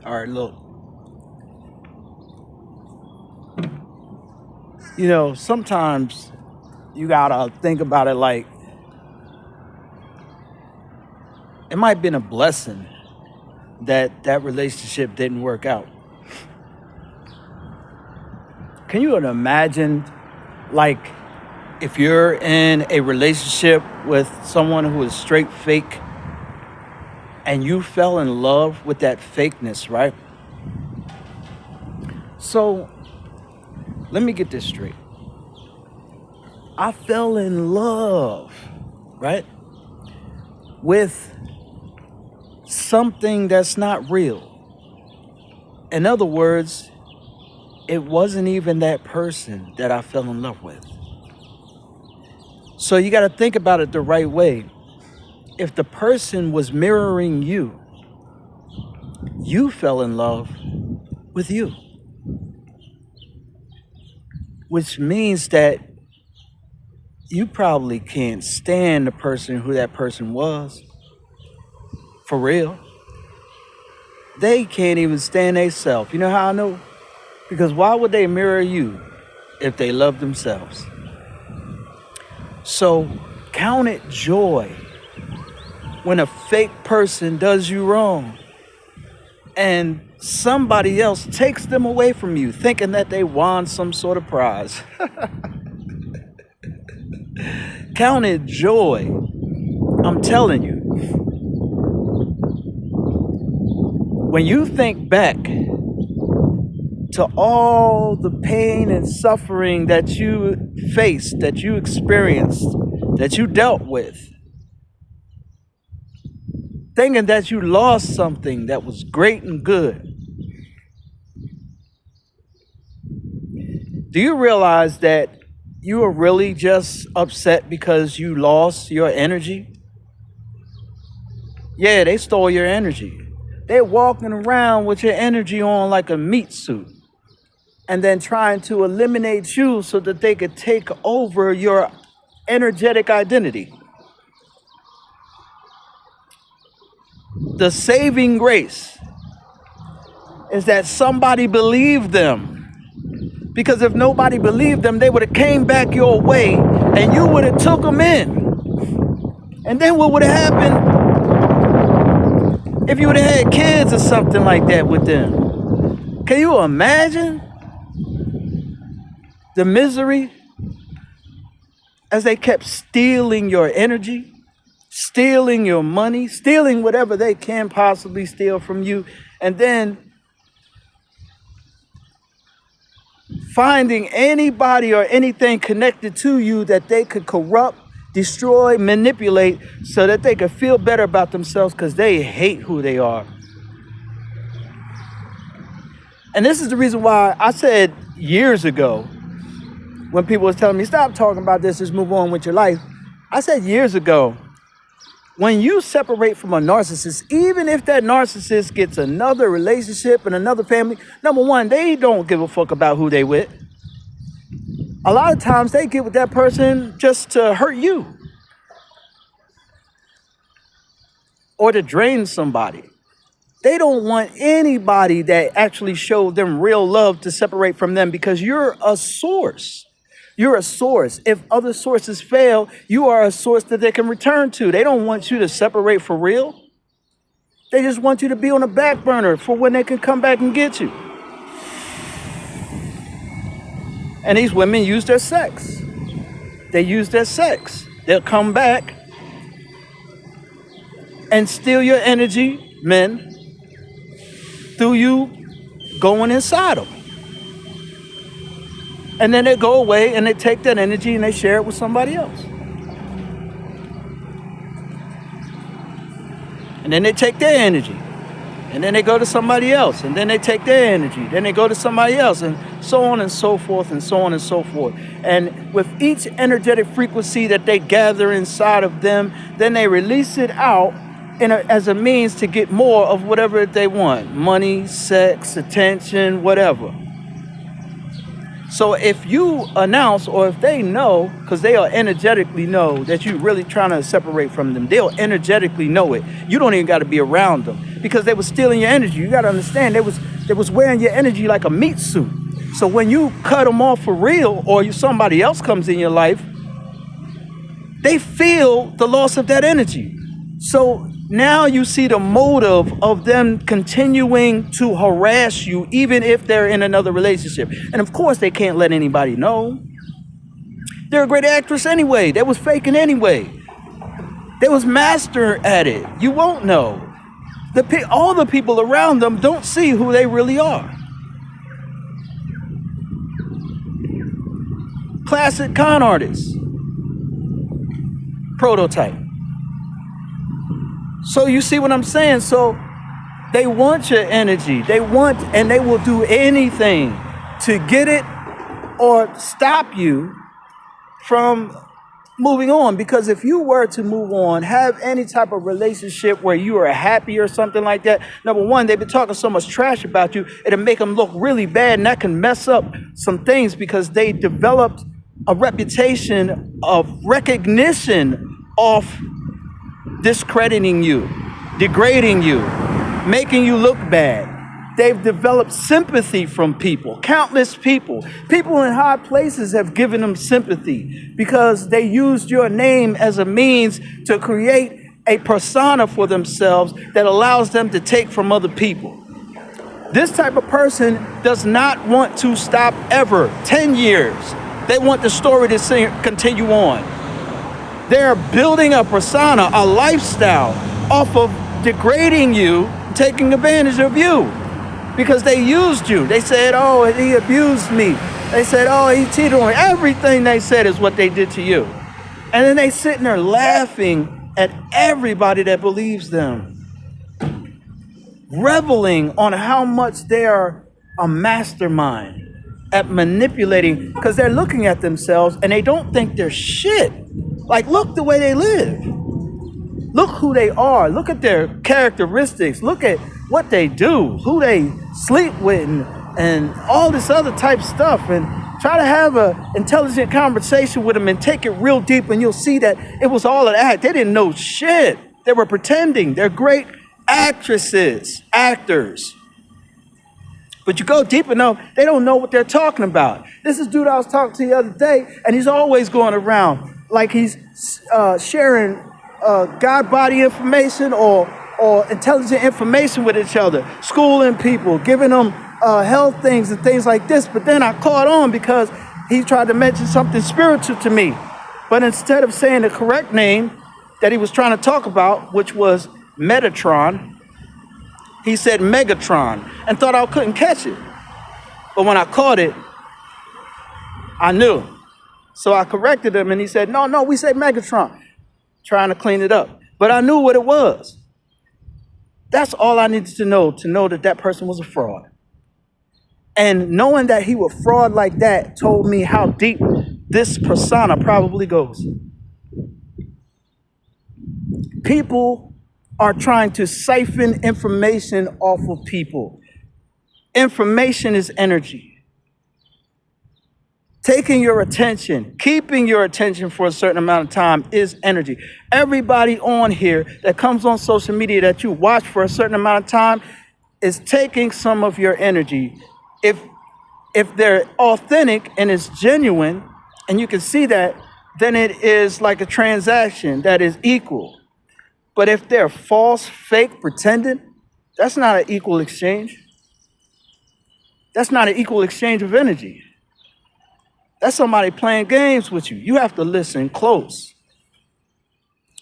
All right, look. You know, sometimes you gotta think about it like it might have been a blessing that that relationship didn't work out. Can you imagine, like, if you're in a relationship with someone who is straight fake and you fell in love with that fakeness, right? So let me get this straight. I fell in love, right, with something that's not real. In other words, it wasn't even that person that I fell in love with. So you got to think about it the right way. If the person was mirroring you, you fell in love with you, which means that you probably can't stand the person who that person was. For real. They can't even stand themselves. You know how I know? Because why would they mirror you if they love themselves? So count it joy when a fake person does you wrong and somebody else takes them away from you thinking that they won some sort of prize. Count it joy. I'm telling you. When you think back to all the pain and suffering that you faced, that you experienced, that you dealt with, thinking that you lost something that was great and good, do you realize that you are really just upset because you lost your energy? Yeah, they stole your energy. They're walking around with your energy on like a meat suit and then trying to eliminate you so that they could take over your energetic identity. The saving grace is that somebody believed them. Because if nobody believed them, they would have came back your way and you would have took them in. And then what would have happened if you would have had kids or something like that with them? Can you imagine the misery as they kept stealing your energy, stealing your money, stealing whatever they can possibly steal from you, and then finding anybody or anything connected to you that they could corrupt, destroy, manipulate so that they could feel better about themselves because they hate who they are. And this is the reason why I said years ago, when people was telling me, stop talking about this, just move on with your life. I said years ago, when you separate from a narcissist, even if that narcissist gets another relationship and another family, number one, they don't give a fuck about who they with. A lot of times they get with that person just to hurt you or to drain somebody. They don't want anybody that actually showed them real love to separate from them because you're a source. You're a source. If other sources fail, you are a source that they can return to. They don't want you to separate for real. They just want you to be on the back burner for when they can come back and get you. And these women use their sex. They use their sex. They'll come back and steal your energy, men, through you going inside them. And then they go away and they take that energy and they share it with somebody else. And then they take their energy. And then they go to somebody else. And then they take their energy. Then they go to somebody else. And so on and so forth and so on and so forth. And with each energetic frequency that they gather inside of them, then they release it out as a means to get more of whatever they want. Money, sex, attention, whatever. So if you announce, or if they know, because they'll energetically know that you're really trying to separate from them, they'll energetically know it. You don't even got to be around them because they were stealing your energy. You got to understand they was wearing your energy like a meat suit. So when you cut them off for real, or somebody else comes in your life, they feel the loss of that energy. So now you see the motive of them continuing to harass you, even if they're in another relationship. And of course, they can't let anybody know. They're a great actress anyway. They was faking anyway. They was master at it. You won't know. All the people around them don't see who they really are. Classic con artists. Prototype. So you see what I'm saying? So they want your energy. And they will do anything to get it or stop you from moving on. Because if you were to move on, have any type of relationship where you are happy or something like that, number one, they've been talking so much trash about you, it'll make them look really bad, and that can mess up some things because they developed a reputation of recognition of discrediting you, degrading you, making you look bad. They've developed sympathy from people, countless people. People in high places have given them sympathy because they used your name as a means to create a persona for themselves that allows them to take from other people. This type of person does not want to stop ever. 10 years. They want the story to continue on. They're building a persona, a lifestyle off of degrading you, taking advantage of you because they used you. They said, oh, he abused me. They said, oh, he cheated on me. Everything they said is what they did to you. And then they sitting there laughing at everybody that believes them, reveling on how much they are a mastermind at manipulating, because they're looking at themselves and they don't think they're shit. Like, look the way they live. Look who they are. Look at their characteristics. Look at what they do, who they sleep with, and all this other type stuff. And try to have an intelligent conversation with them and take it real deep, and you'll see that it was all an act. They didn't know shit. They were pretending. They're great actresses, actors. But you go deep enough, they don't know what they're talking about. This is dude I was talking to the other day, and he's always going around like he's sharing God body information or intelligent information with each other, schooling people, giving them health things and things like this. But then I caught on because he tried to mention something spiritual to me. But instead of saying the correct name that he was trying to talk about, which was Metatron, he said Megatron and thought I couldn't catch it. But when I caught it, I knew. So I corrected him and he said, no, we say Megatron, trying to clean it up. But I knew what it was. That's all I needed to know that that person was a fraud. And knowing that he was fraud like that told me how deep this persona probably goes. People are trying to siphon information off of people. Information is energy. Taking your attention, keeping your attention for a certain amount of time is energy. Everybody on here that comes on social media that you watch for a certain amount of time is taking some of your energy. If they're authentic and it's genuine, and you can see that, then it is like a transaction that is equal. But if they're false, fake, pretending, that's not an equal exchange. That's not an equal exchange of energy. That's somebody playing games with you. You have to listen close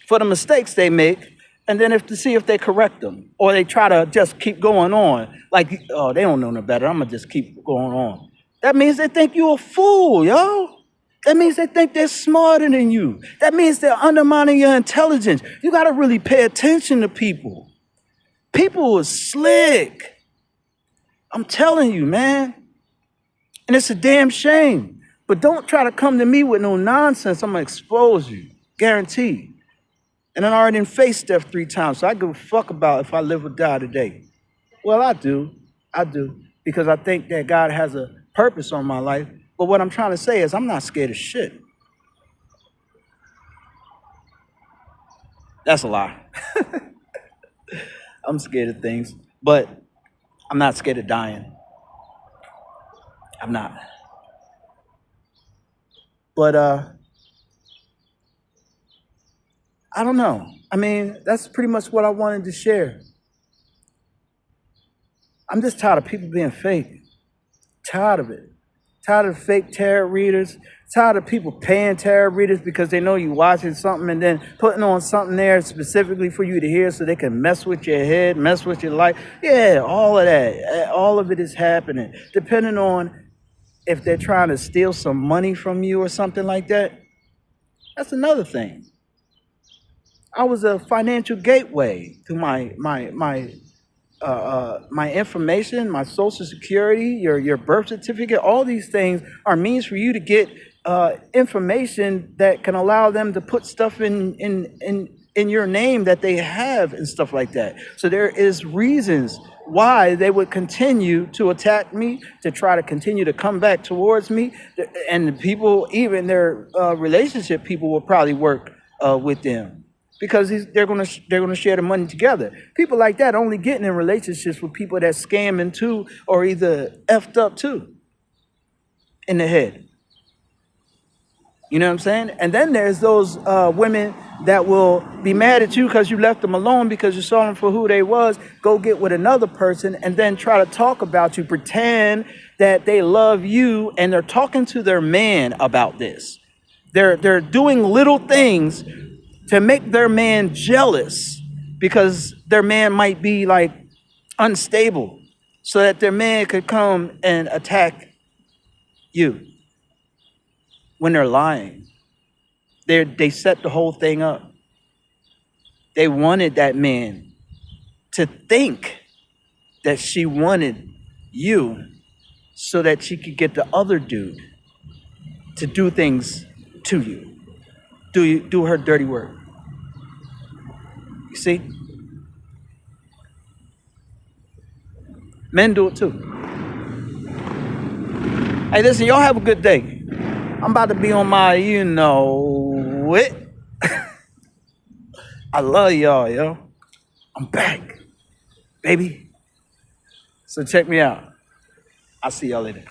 for the mistakes they make, and then to see if they correct them, or they try to just keep going on. Like, oh, they don't know no better. I'm going to just keep going on. That means they think you're a fool, yo. That means they think they're smarter than you. That means they're undermining your intelligence. You got to really pay attention to people. People are slick. I'm telling you, man. And it's a damn shame. But don't try to come to me with no nonsense. I'm going to expose you. Guaranteed. And I already faced death 3 times, so I give a fuck about if I live or die today. Well, I do. Because I think that God has a purpose on my life. But what I'm trying to say is I'm not scared of shit. That's a lie. I'm scared of things, but I'm not scared of dying. I'm not. But I don't know. I mean, that's pretty much what I wanted to share. I'm just tired of people being fake. Tired of it. Tired of fake tarot readers. Tired of people paying tarot readers because they know you watching something and then putting on something there specifically for you to hear so they can mess with your head, mess with your life. Yeah, all of that. All of it is happening. Depending on if they're trying to steal some money from you or something like that. That's another thing. I was a financial gateway to my information, my social security, your birth certificate. All these things are means for you to get information that can allow them to put stuff in your name that they have and stuff like that. So there is reasons why they would continue to attack me, to try to continue to come back towards me, and the people, even their relationship people, will probably work with them because they're gonna share the money together. People like that only getting in relationships with people that scamming too, or either effed up too in the head. You know what I'm saying? And then there's those women that will be mad at you because you left them alone because you saw them for who they was, go get with another person and then try to talk about you, pretend that they love you, and they're talking to their man about this. They're doing little things to make their man jealous because their man might be like unstable, so that their man could come and attack you when they're lying. They set the whole thing up. They wanted that man to think that she wanted you so that she could get the other dude to do things to you, do her dirty work. You see? Men do it too. Hey, listen, y'all have a good day. I'm about to be on my, you know it. I love y'all, yo. I'm back, baby. So check me out. I'll see y'all later.